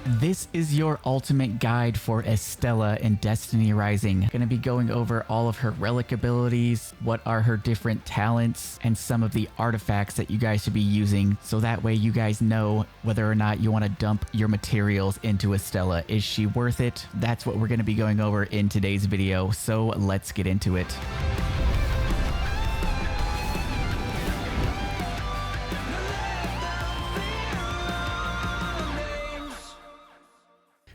This is your ultimate guide for Estella in Destiny Rising. Gonna be going over all of her relic abilities, what are her different talents, and some of the artifacts that you guys should be using, so that way you guys know whether or not you want to dump your materials into Estella. Is she worth it? That's what we're gonna be going over in today's video, so let's get into it.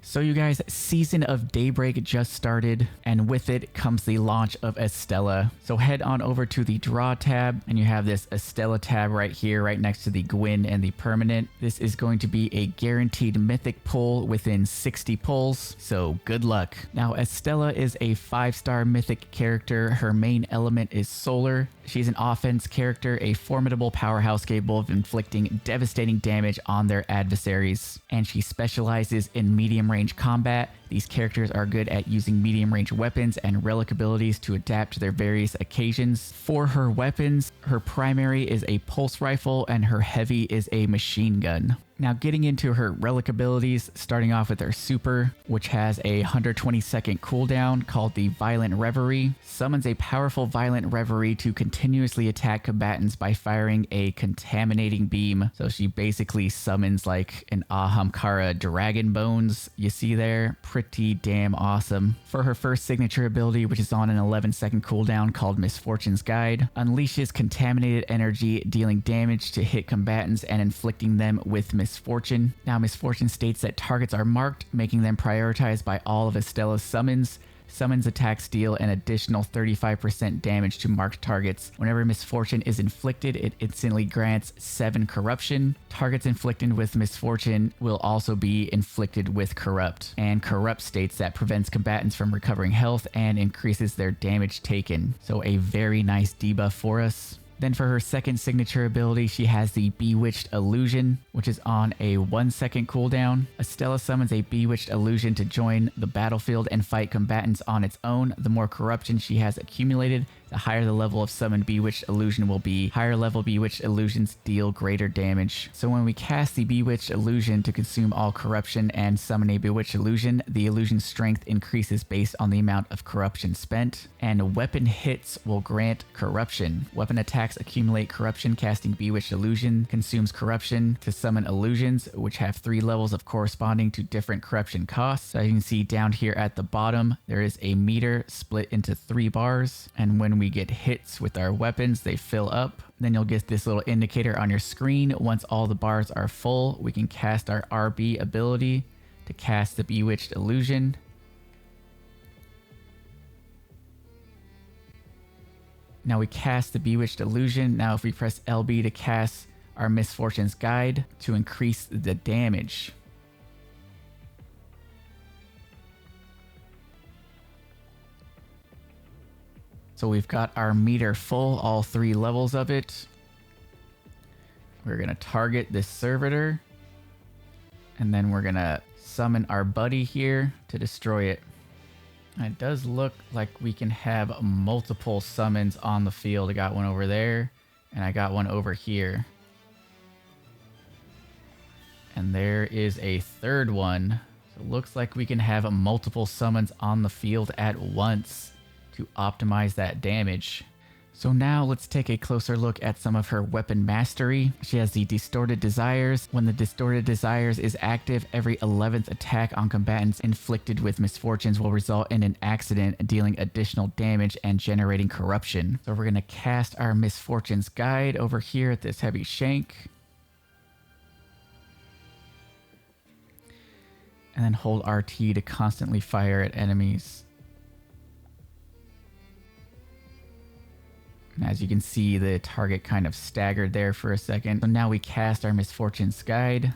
So you guys, Season of Daybreak just started, and with it comes the launch of Estella. So head on over to the Draw tab, and you have this Estella tab right here, right next to the Gwyn and the Permanent. This is going to be a guaranteed mythic pull within 60 pulls, so good luck. Now, Estella is a 5-star mythic character. Her main element is Solar. She's an offense character, a formidable powerhouse capable of inflicting devastating damage on their adversaries, and she specializes in medium range combat. These characters are good at using medium range weapons and relic abilities to adapt to their various occasions. For her weapons, her primary is a pulse rifle and her heavy is a machine gun. Now, getting into her relic abilities, starting off with her super, which has a 120-second cooldown called the Violent Reverie. Summons a powerful Violent Reverie to continuously attack combatants by firing a contaminating beam. So she basically summons like an Ahamkara Dragon Bones you see there. Pretty damn awesome. For her first signature ability, which is on an 11-second cooldown called Misfortune's Guide, unleashes contaminated energy, dealing damage to hit combatants and inflicting them with misfortune. Now, misfortune states that targets are marked, making them prioritized by all of Estella's summons. Summons attacks deal an additional 35% damage to marked targets. Whenever misfortune is inflicted, it instantly grants 7 corruption. Targets inflicted with misfortune will also be inflicted with corrupt. And corrupt states that prevents combatants from recovering health and increases their damage taken. So a very nice debuff for us. Then for her second signature ability, she has the Bewitched Illusion, which is on a 1-second cooldown. Estella summons a Bewitched Illusion to join the battlefield and fight combatants on its own. The more corruption she has accumulated, the higher the level of summoned Bewitched Illusion will be. Higher level Bewitched Illusions deal greater damage. So when we cast the Bewitched Illusion to consume all corruption and summon a Bewitched Illusion, the illusion's strength increases based on the amount of corruption spent, and weapon hits will grant corruption. Weapon attacks accumulate corruption. Casting Bewitched Illusion consumes corruption to summon illusions, which have 3 levels of corresponding to different corruption costs. So you can see down here at the bottom, there is a meter split into 3 bars, and when we get hits with our weapons, they fill up. Then you'll get this little indicator on your screen. Once all the bars are full, we can cast our RB ability to cast the Bewitched Illusion. Now we cast the Bewitched Illusion. Now if we press LB to cast our Misfortune's Guide to increase the damage. So we've got our meter full, all 3 levels of it. We're going to target this servitor. And then we're going to summon our buddy here to destroy it. And it does look like we can have multiple summons on the field. I got one over there, and I got one over here. And there is a third one. So it looks like we can have multiple summons on the field at once to optimize that damage. So now let's take a closer look at some of her weapon mastery. She has the Distorted Desires. When the Distorted Desires is active, every 11th attack on combatants inflicted with misfortunes will result in an accident, dealing additional damage and generating corruption. So we're going to cast our Misfortune's Guide over here at this heavy shank. And then hold RT to constantly fire at enemies. And as you can see, the target kind of staggered there for a second. So now we cast our Misfortune's Guide.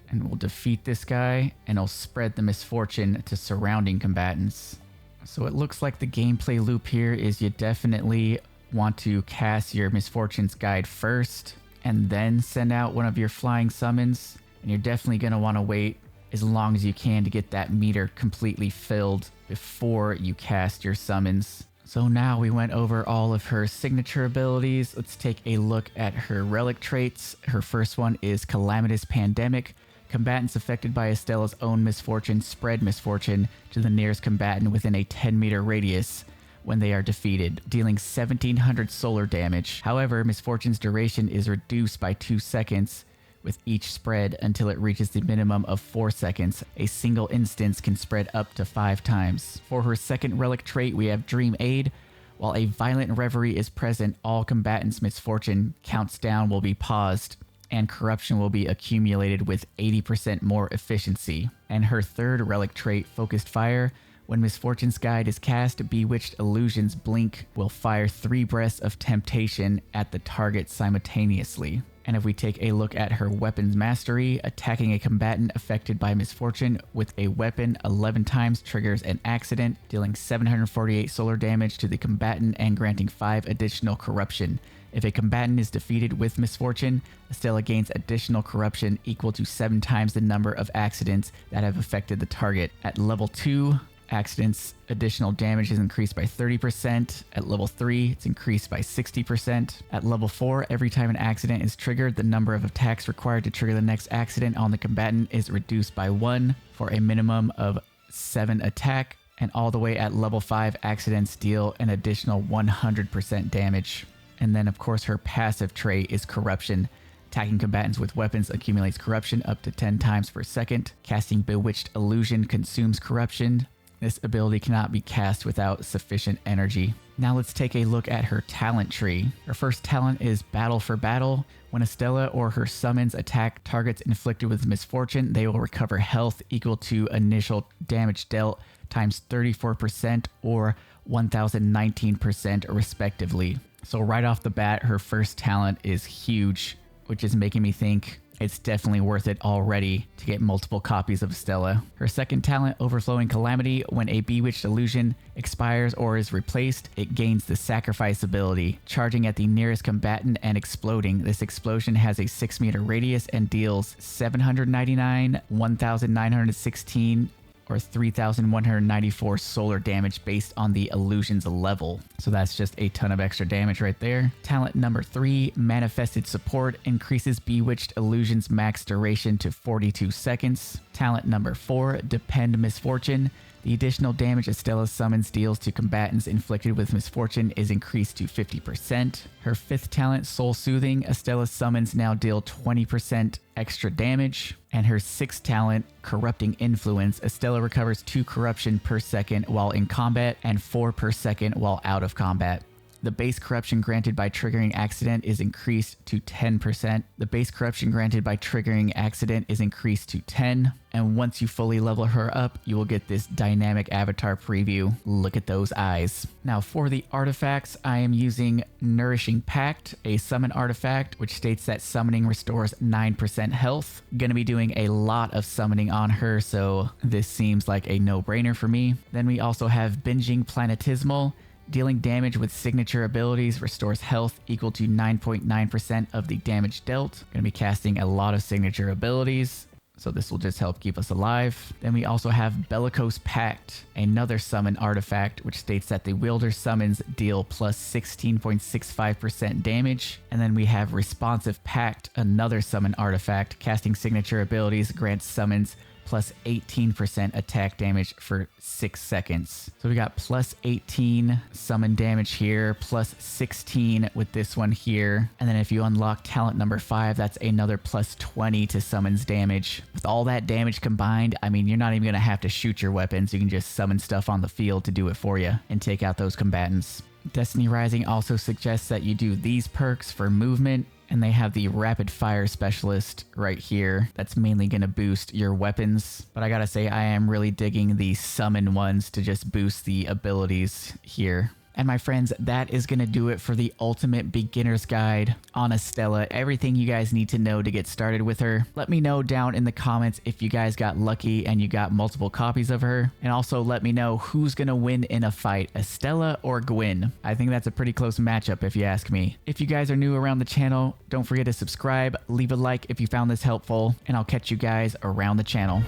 And we'll defeat this guy, and it'll spread the misfortune to surrounding combatants. So it looks like the gameplay loop here is you definitely want to cast your Misfortune's Guide first, and then send out one of your flying summons. And you're definitely going to want to wait as long as you can to get that meter completely filled before you cast your summons. So now we went over all of her signature abilities. Let's take a look at her relic traits. Her first one is Calamitous Pandemic. Combatants affected by Estella's own misfortune spread misfortune to the nearest combatant within a 10-meter radius when they are defeated, dealing 1700 solar damage. However, misfortune's duration is reduced by 2 seconds with each spread until it reaches the minimum of 4 seconds. A single instance can spread up to 5 times. For her second relic trait, we have Dream Aid. While a violent reverie is present, all combatants' misfortune counts down will be paused, and corruption will be accumulated with 80% more efficiency. And her third relic trait, Focused Fire, when Misfortune's Guide is cast, Bewitched Illusions Blink will fire 3 breaths of temptation at the target simultaneously. And if we take a look at her weapons mastery, attacking a combatant affected by misfortune with a weapon 11 times triggers an accident, dealing 748 solar damage to the combatant and granting 5 additional corruption. If a combatant is defeated with misfortune, Estella gains additional corruption equal to 7 times the number of accidents that have affected the target. At level 2, accidents additional damage is increased by 30%. At level 3, it's increased by 60%. At level 4, every time an accident is triggered, the number of attacks required to trigger the next accident on the combatant is reduced by 1 for a minimum of 7 attack. And all the way at level 5, accidents deal an additional 100% damage. And then of course her passive trait is Corruption. Attacking combatants with weapons accumulates corruption up to 10 times per second. Casting Bewitched Illusion consumes corruption. This ability cannot be cast without sufficient energy. Now let's take a look at her talent tree. Her first talent is Battle for Battle. When Estella or her summons attack targets inflicted with misfortune, they will recover health equal to initial damage dealt times 34% or 1019% respectively. So right off the bat, her first talent is huge, which is making me think it's definitely worth it already to get multiple copies of Estella. Her second talent, Overflowing Calamity, when a Bewitched Illusion expires or is replaced, it gains the Sacrifice ability, charging at the nearest combatant and exploding. This explosion has a 6-meter radius and deals 799, 1916, or 3,194 solar damage based on the illusion's level. So that's just a ton of extra damage right there. Talent number 3, Manifested Support, increases Bewitched Illusion's max duration to 42 seconds. Talent number 4, Depend Misfortune. The additional damage Estella summons deals to combatants inflicted with misfortune is increased to 50%. Her fifth talent, Soul Soothing, Estella's summons now deal 20% extra damage. And her sixth talent, Corrupting Influence, Estella recovers 2 corruption per second while in combat and 4 per second while out of combat. The base corruption granted by triggering accident is increased to 10%. The base corruption granted by triggering accident is increased to 10. And once you fully level her up, you will get this dynamic avatar preview. Look at those eyes. Now for the artifacts, I am using Nourishing Pact, a summon artifact, which states that summoning restores 9% health. Gonna be doing a lot of summoning on her, so this seems like a no-brainer for me. Then we also have Binging Planetismal. Dealing damage with signature abilities restores health equal to 9.9% of the damage dealt. Going to be casting a lot of signature abilities, so this will just help keep us alive. Then we also have Bellicose Pact, another summon artifact, which states that the wielder's summons deal plus 16.65% damage. And then we have Responsive Pact, another summon artifact. Casting signature abilities grants summons plus 18% attack damage for 6 seconds. So we got plus 18 summon damage here, plus 16 with this one here. And then if you unlock talent number 5, that's another plus 20 to summons damage. With all that damage combined, I mean, you're not even gonna have to shoot your weapons. You can just summon stuff on the field to do it for you and take out those combatants. Destiny Rising also suggests that you do these perks for movement, and they have the Rapid Fire Specialist right here. That's mainly going to boost your weapons. But I gotta say, I am really digging the summon ones to just boost the abilities here. And my friends, that is going to do it for the ultimate beginner's guide on Estella. Everything you guys need to know to get started with her. Let me know down in the comments if you guys got lucky and you got multiple copies of her. And also let me know who's going to win in a fight, Estella or Gwyn. I think that's a pretty close matchup if you ask me. If you guys are new around the channel, don't forget to subscribe, leave a like if you found this helpful, and I'll catch you guys around the channel.